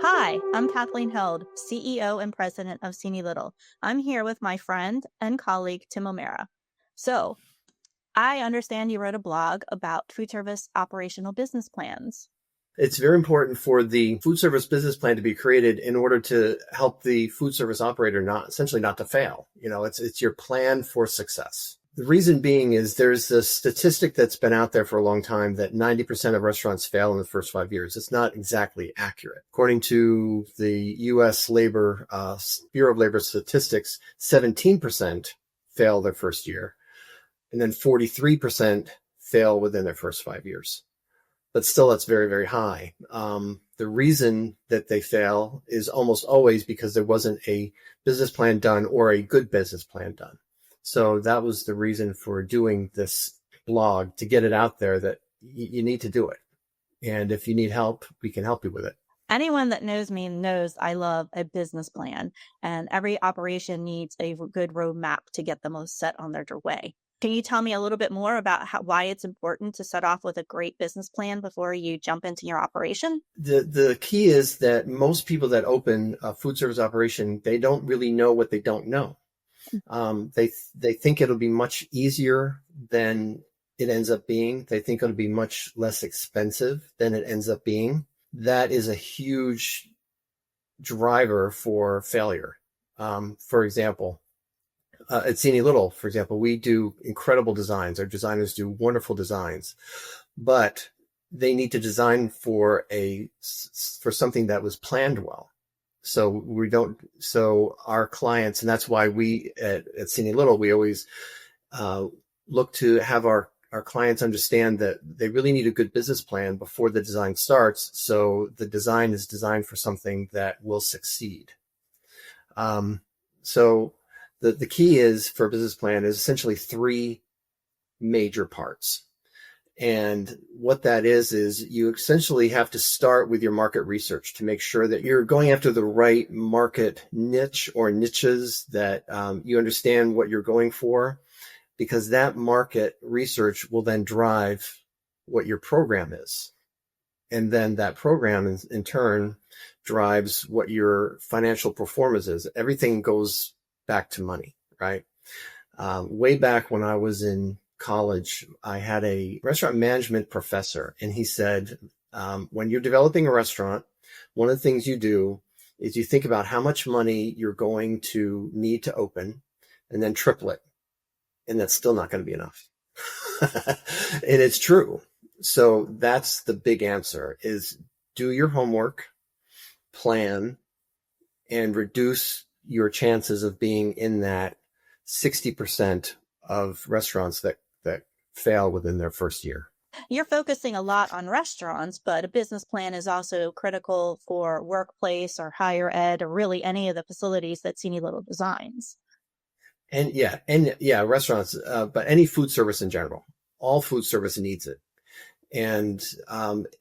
Hi, I'm Kathleen Held, CEO and President of Cini-Little. I'm here with my friend and colleague, Tim O'Mara. So, I understand you wrote a blog about food service operational business plans. It's very important for the food service business plan to be created in order to help the food service operator not to fail. It's your plan for success. The reason being is there's a statistic that's been out there for a long time that 90% of restaurants fail in the first 5 years. It's not exactly accurate. According to the U.S. Bureau of Labor Statistics, 17% fail their first year, and then 43% fail within their first 5 years. But still, that's very, very high. The reason that they fail is almost always because there wasn't a business plan done or a good business plan done. So that was the reason for doing this blog, to get it out there that you need to do it. And if you need help, we can help you with it. Anyone that knows me knows I love a business plan, and every operation needs a good roadmap to get the most set on their way. Can you tell me a little bit more about why it's important to set off with a great business plan before you jump into your operation? The key is that most people that open a food service operation, they don't really know what they don't know. They think it'll be much easier than it ends up being. They think it'll be much less expensive than it ends up being. That is a huge driver for failure. For example, at Cini-Little, for example, we do incredible designs. Our designers do wonderful designs, but they need to design for something that was planned well. So our clients, and that's why we at Cini-Little, we always look to have our clients understand that they really need a good business plan before the design starts. So the design is designed for something that will succeed. So the key is for a business plan is essentially three major parts. And what that is you essentially have to start with your market research to make sure that you're going after the right market niche or niches, that you understand what you're going for, because that market research will then drive what your program is. And then that program in turn drives what your financial performance is. Everything goes back to money, right? Way back when I was in college, I had a restaurant management professor, and he said, when you're developing a restaurant, one of the things you do is you think about how much money you're going to need to open, and then triple it. And that's still not going to be enough. And it's true. So that's the big answer, is do your homework, plan, and reduce your chances of being in that 60% of restaurants that fail within their first year. You're focusing a lot on restaurants, but a business plan is also critical for workplace or higher ed, or really any of the facilities that Cini-Little designs. And restaurants, but any food service in general, all food service needs it. And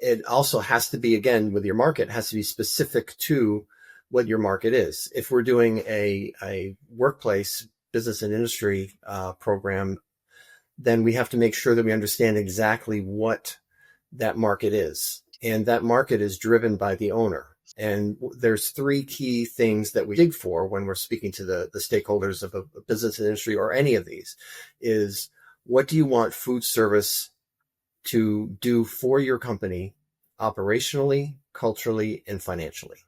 it also has to be, again, with your market, has to be specific to what your market is. If we're doing a workplace business and industry program, then we have to make sure that we understand exactly what that market is. And that market is driven by the owner. And there's three key things that we dig for when we're speaking to the stakeholders of a business and industry, or any of these, is what do you want food service to do for your company operationally, culturally, and financially?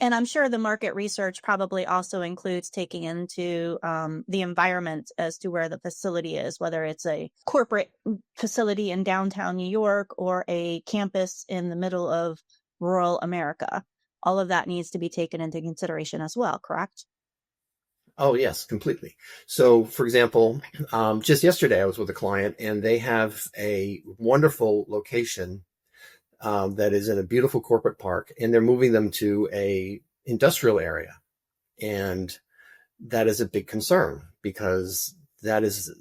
And I'm sure the market research probably also includes taking into the environment as to where the facility is, whether it's a corporate facility in downtown New York or a campus in the middle of rural America. All of that needs to be taken into consideration as well, correct? Oh, yes, completely. So, for example, just yesterday I was with a client, and they have a wonderful location that is in a beautiful corporate park, and they're moving them to a industrial area. And that is a big concern, because that is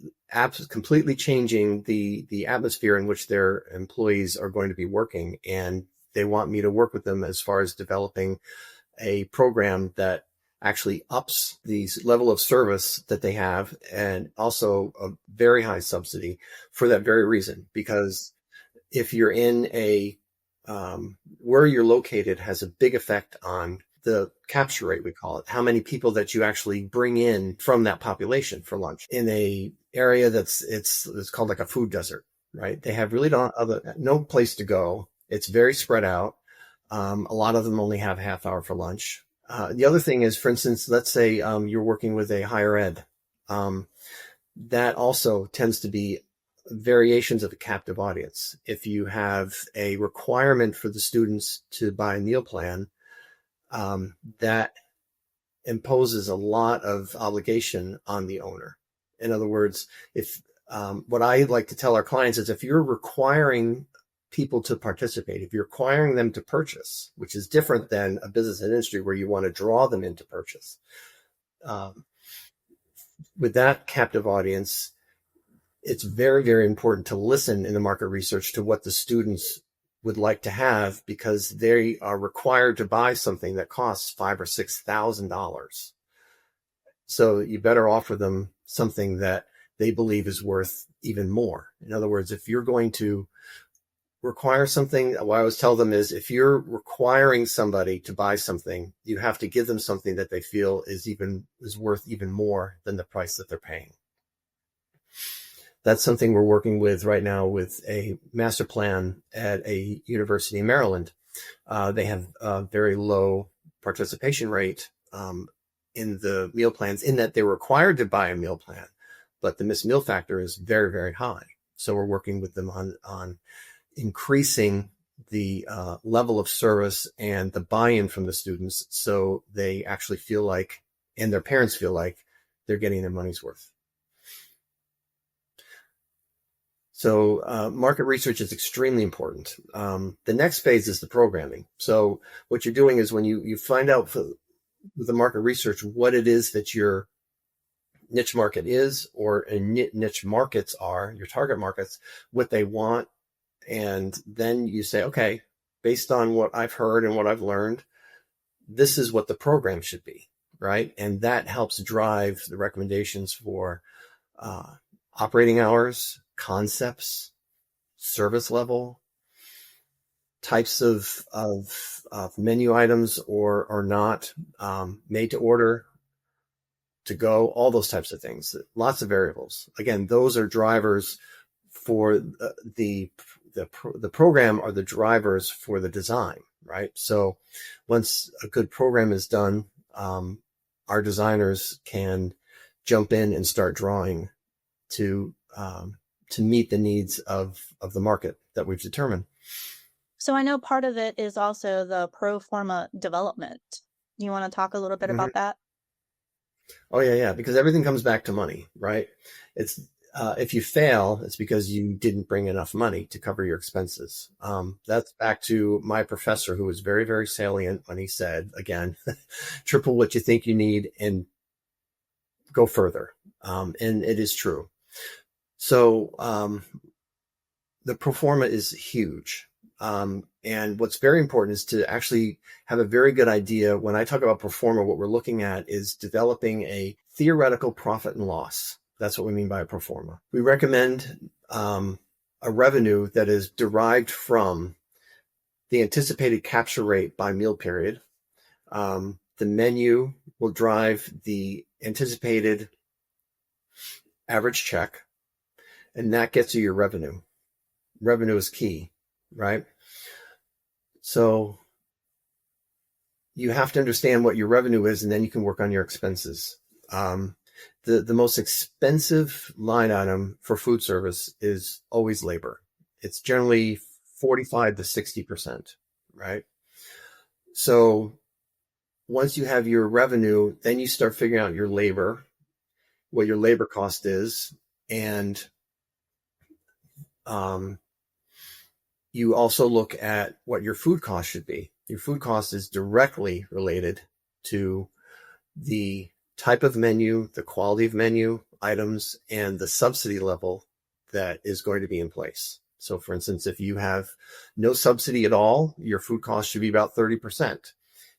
completely changing the atmosphere in which their employees are going to be working. And they want me to work with them as far as developing a program that actually ups the level of service that they have, and also a very high subsidy for that very reason. Because if you're in a where you're located has a big effect on the capture rate, we call it, how many people that you actually bring in from that population for lunch in a area it's called like a food desert, right? They have really no place to go. It's very spread out. A lot of them only have half hour for lunch. The other thing is, for instance, let's say you're working with a higher ed. That also tends to be variations of a captive audience. If you have a requirement for the students to buy a meal plan, that imposes a lot of obligation on the owner. In other words, if what I like to tell our clients is if you're requiring people to participate, if you're requiring them to purchase, which is different than a business and industry where you want to draw them into purchase, with that captive audience, it's very, very important to listen in the market research to what the students would like to have, because they are required to buy something that costs $5,000 or $6,000. So you better offer them something that they believe is worth even more. In other words, if you're going to require something, what I always tell them is if you're requiring somebody to buy something, you have to give them something that they feel is worth even more than the price that they're paying. That's something we're working with right now with a master plan at a university in Maryland. They have a very low participation rate in the meal plans, in that they're required to buy a meal plan, but the missed meal factor is very, very high. So we're working with them on increasing the level of service and the buy-in from the students, so they actually feel like, and their parents feel like, they're getting their money's worth. So market research is extremely important. The next phase is the programming. So what you're doing is when you find out with the market research what it is that your niche market is, or niche markets are, your target markets, what they want, and then you say, okay, based on what I've heard and what I've learned, this is what the program should be, right? And that helps drive the recommendations for operating hours, concepts, service level, types of menu items or not, made to order, to go, all those types of things. Lots of variables. Again, those are drivers for the program, are the drivers for the design, right? So once a good program is done, our designers can jump in and start drawing to meet the needs of the market that we've determined. So I know part of it is also the pro forma development. Do you want to talk a little bit about that? Oh yeah, because everything comes back to money, right? It's if you fail, it's because you didn't bring enough money to cover your expenses. That's back to my professor, who was very, very salient when he said, again, triple what you think you need and go further. And it is true. So the pro forma is huge. And what's very important is to actually have a very good idea. When I talk about pro forma, what we're looking at is developing a theoretical profit and loss. That's what we mean by a pro forma. We recommend a revenue that is derived from the anticipated capture rate by meal period. The menu will drive the anticipated average check, and that gets you your revenue. Revenue is key, right? So you have to understand what your revenue is, and then you can work on your expenses. The most expensive line item for food service is always labor. It's generally 45 to 60%, right? So once you have your revenue, then you start figuring out your labor, what your labor cost is, and you also look at what your food cost should be. Your food cost is directly related to the type of menu, the quality of menu items, and the subsidy level that is going to be in place. So for instance, if you have no subsidy at all, your food cost should be about 30%.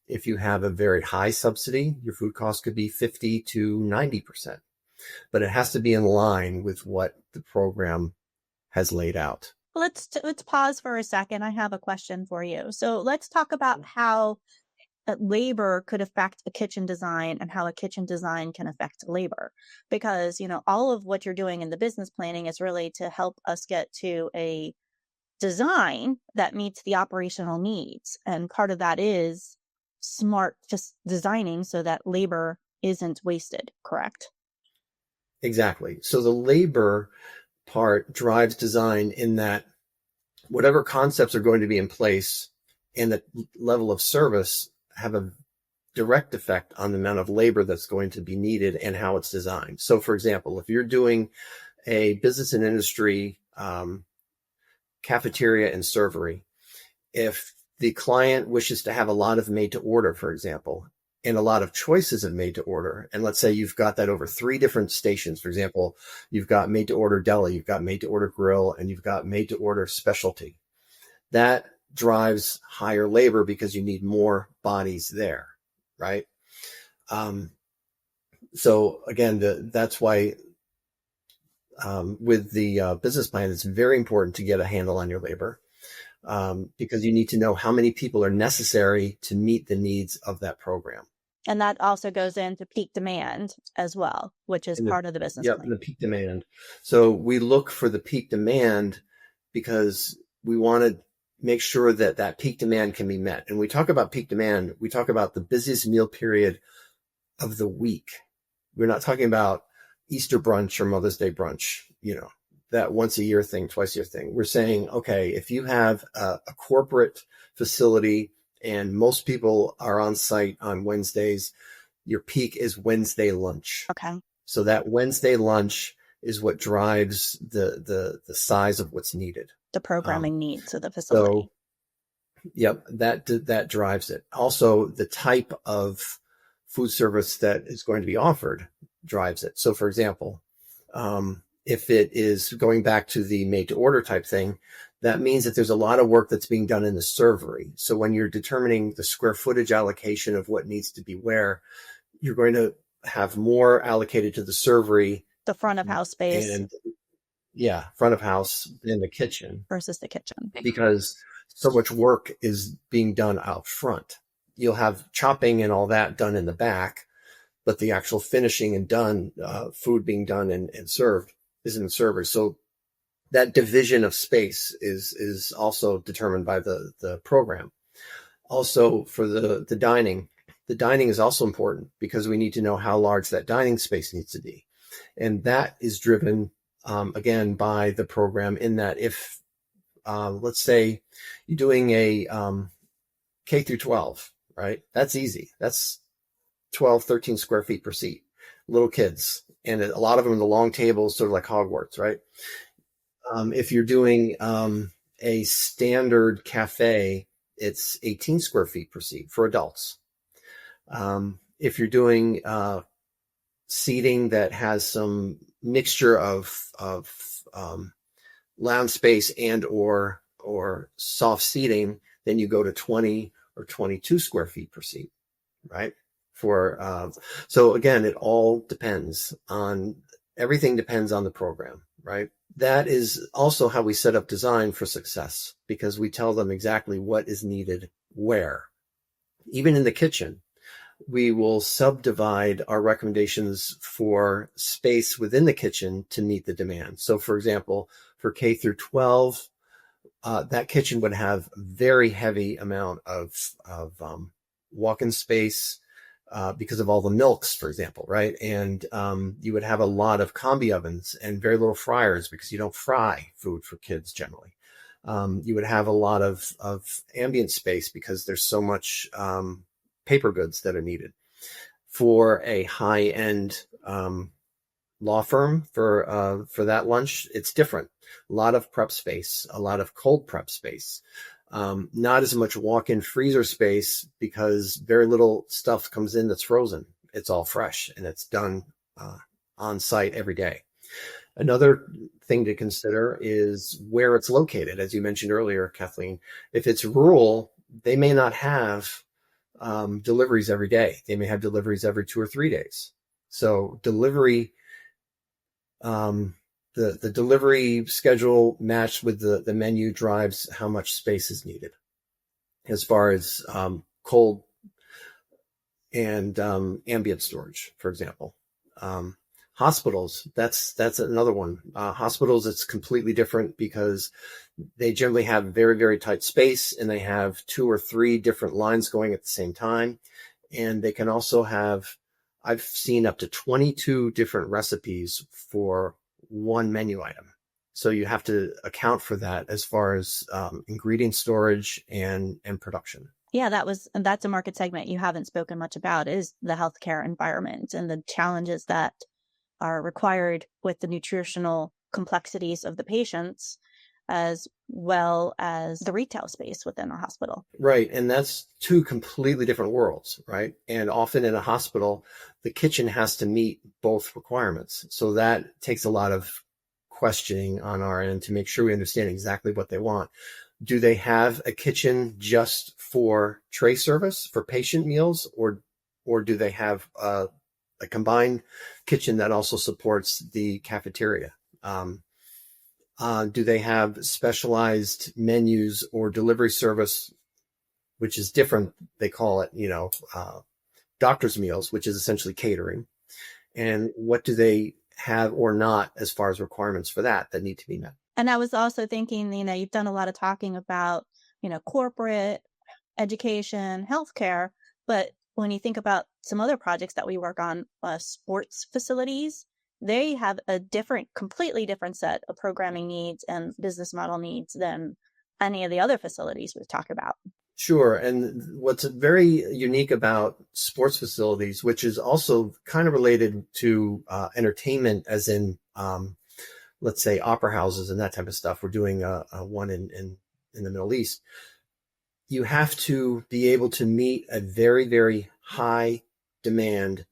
If you have a very high subsidy, your food cost could be 50 to 90%. But it has to be in line with what the program has laid out. Let's pause for a second. I have a question for you. So let's talk about how labor could affect a kitchen design and how a kitchen design can affect labor. Because, all of what you're doing in the business planning is really to help us get to a design that meets the operational needs. And part of that is smart just designing so that labor isn't wasted, correct? Exactly. So the labor part drives design in that whatever concepts are going to be in place and the level of service have a direct effect on the amount of labor that's going to be needed and how it's designed. So for example, if you're doing a business and industry cafeteria and servery, if the client wishes to have a lot of made to order, for example, and a lot of choices of made to order, and let's say you've got that over 3 different stations, for example, you've got made to order deli, you've got made to order grill, and you've got made to order specialty. That drives higher labor because you need more bodies there, right? So again, that's why with the business plan, it's very important to get a handle on your labor. Because you need to know how many people are necessary to meet the needs of that program. And that also goes into peak demand as well, which is part of the business plan. The peak demand. So we look for the peak demand because we want to make sure that that peak demand can be met. And we talk about peak demand, we talk about the busiest meal period of the week. We're not talking about Easter brunch or Mother's Day brunch, that once a year thing, twice a year thing. We're saying, okay, if you have a corporate facility and most people are on site on Wednesdays, your peak is Wednesday lunch. Okay. So that Wednesday lunch is what drives the size of what's needed. The programming needs of the facility. So, yep, that drives it. Also, the type of food service that is going to be offered drives it. So, for example, if it is going back to the made to order type thing, that means that there's a lot of work that's being done in the servery. So when you're determining the square footage allocation of what needs to be where, you're going to have more allocated to the servery. The front of house space. And front of house in the kitchen. Versus the kitchen. Because so much work is being done out front. You'll have chopping and all that done in the back, but the actual finishing and done, food being done and served is in the servers. So that division of space is also determined by the program. Also for the dining is also important because we need to know how large that dining space needs to be. And that is driven, again, by the program in that if, let's say you're doing a K through 12, right? That's easy. That's 12, 13 square feet per seat. Little kids. And a lot of them are the long tables, sort of like Hogwarts, right? If you're doing a standard cafe, it's 18 square feet per seat for adults. If you're doing seating that has some mixture of lounge space and or soft seating, then you go to 20 or 22 square feet per seat, right? So again, it all depends on, everything depends on the program, right? That is also how we set up design for success, because we tell them exactly what is needed where. Even in the kitchen, we will subdivide our recommendations for space within the kitchen to meet the demand. So for example, for K through 12, that kitchen would have very heavy amount of walk-in space, because of all the milks, for example, right? And you would have a lot of combi ovens and very little fryers because you don't fry food for kids generally. You would have a lot of ambient space because there's so much paper goods that are needed. For a high-end law firm, for that lunch, it's different. A lot of prep space, a lot of cold prep space. Not as much walk-in freezer space because very little stuff comes in that's frozen. It's all fresh and it's done on site every day. Another thing to consider is where it's located. As you mentioned earlier, Kathleen, if it's rural, they may not have deliveries every day. They may have deliveries every 2 or 3 days. So delivery the delivery schedule matched with the menu drives how much space is needed as far as cold and ambient storage, for example. Hospitals, that's another one. Hospitals, it's completely different because they generally have very, very tight space, and they have 2 or 3 different lines going at the same time. And they can also have, I've seen up to 22 different recipes for one menu item. So you have to account for that as far as ingredient storage and production. Yeah, that's a market segment you haven't spoken much about, is the healthcare environment and the challenges that are required with the nutritional complexities of the patients, as well as the retail space within a hospital. Right. And that's 2 completely different worlds, right? And often in a hospital, the kitchen has to meet both requirements. So that takes a lot of questioning on our end to make sure we understand exactly what they want. Do they have a kitchen just for tray service for patient meals, or do they have a combined kitchen that also supports the cafeteria? Do they have specialized menus or delivery service, which is different? They call it, doctor's meals, which is essentially catering. And what do they have or not as far as requirements for that need to be met? And I was also thinking, you've done a lot of talking about, corporate, education, healthcare, but when you think about some other projects that we work on, sports facilities, they have a completely different set of programming needs and business model needs than any of the other facilities we've talked about. Sure. And what's very unique about sports facilities, which is also kind of related to entertainment, as in, let's say, opera houses and that type of stuff. We're doing one in the Middle East. You have to be able to meet a very, very high demand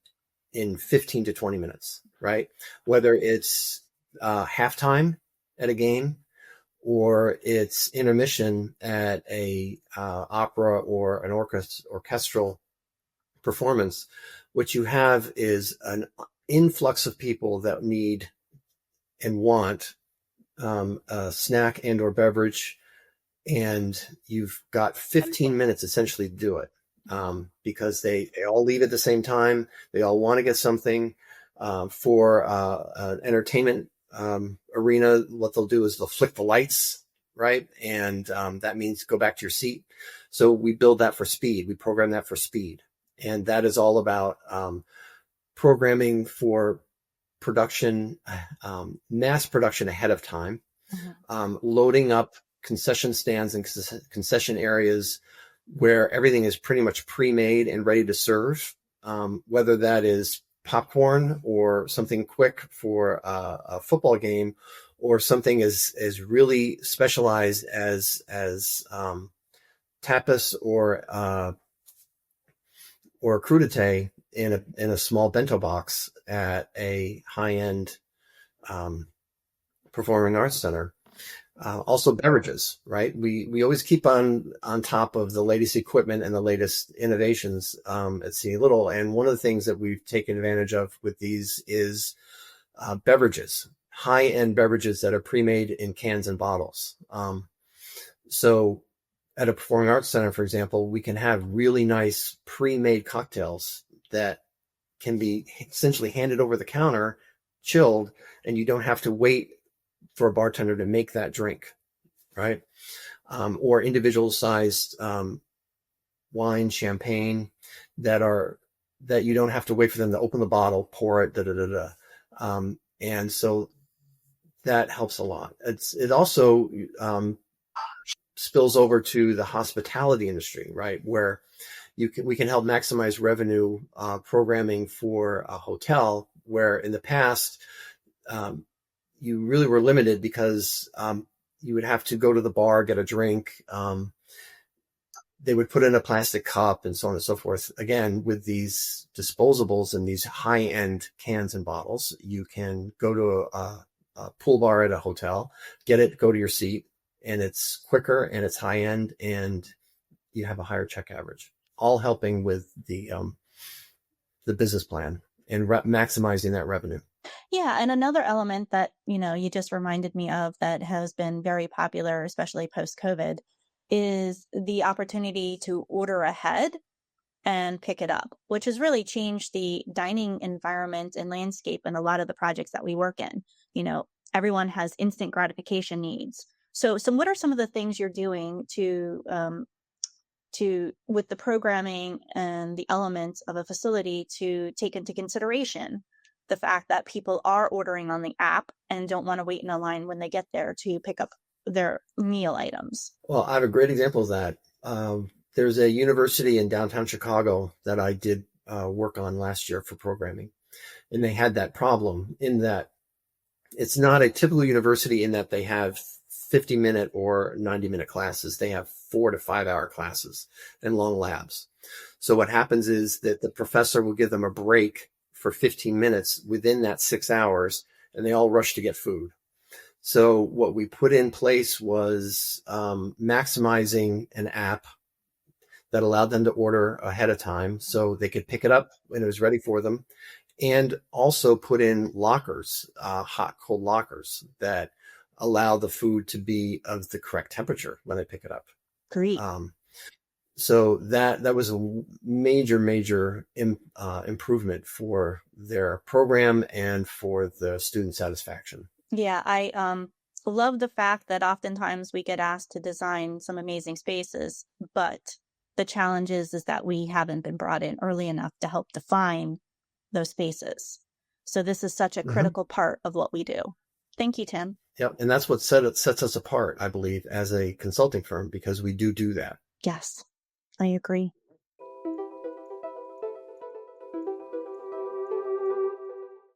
in 15 to 20 minutes, right? Whether it's halftime at a game, or it's intermission at a opera or an orchestral performance. What you have is an influx of people that need and want a snack and or beverage, and you've got 15 minutes essentially to do it, because they all leave at the same time. They all want to get something. For an entertainment arena, what they'll do is they'll flick the lights, right? And that means go back to your seat. So we build that for speed. We program that for speed. And that is all about programming for production, mass production ahead of time, loading up concession stands and concession areas where everything is pretty much pre-made and ready to serve, whether that is popcorn or something quick for a football game, or something as really specialized as tapas or crudité in a small bento box at a high-end performing arts center. Also beverages, right? We always keep on top of the latest equipment and the latest innovations at Cini-Little. And one of the things that we've taken advantage of with these is beverages, high-end beverages that are pre-made in cans and bottles. So at a performing arts center, for example, we can have really nice pre-made cocktails that can be essentially handed over the counter, chilled, and you don't have to wait for a bartender to make that drink, right? Or individual sized wine, champagne that you don't have to wait for them to open the bottle, pour it, and so that helps a lot. It also spills over to the hospitality industry, right? Where we can help maximize revenue programming for a hotel, where in the past, you really were limited because you would have to go to the bar, get a drink. They would put in a plastic cup and so on and so forth. Again, with these disposables and these high-end cans and bottles, you can go to a pool bar at a hotel, get it, go to your seat, and it's quicker and it's high-end, and you have a higher check average. All helping with the business plan and maximizing that revenue. Yeah, and another element that, you just reminded me of that has been very popular, especially post-COVID, is the opportunity to order ahead and pick it up, which has really changed the dining environment and landscape in a lot of the projects that we work in. You know, Everyone has instant gratification needs. So what are some of the things you're doing to with the programming and the elements of a facility to take into consideration the fact that people are ordering on the app and don't want to wait in a line when they get there to pick up their meal items? Well, I have a great example of that. There's a university in downtown Chicago that I did work on last year for programming, and they had that problem in that it's not a typical university in that they have 50-minute or 90-minute classes. They have 4 to 5 hour classes and long labs. So what happens is that the professor will give them a break for 15 minutes within that 6 hours, and they all rush to get food. So what we put in place was maximizing an app that allowed them to order ahead of time so they could pick it up when it was ready for them, and also put in lockers, hot, cold lockers that allow the food to be of the correct temperature when they pick it up. Great. So that was a major improvement for their program and for the student satisfaction. Yeah, I love the fact that oftentimes we get asked to design some amazing spaces, but the challenge is that we haven't been brought in early enough to help define those spaces. So this is such a critical part of what we do. Thank you, Tim. Yep. And that's what sets us apart, I believe, as a consulting firm, because we do that. Yes, I agree.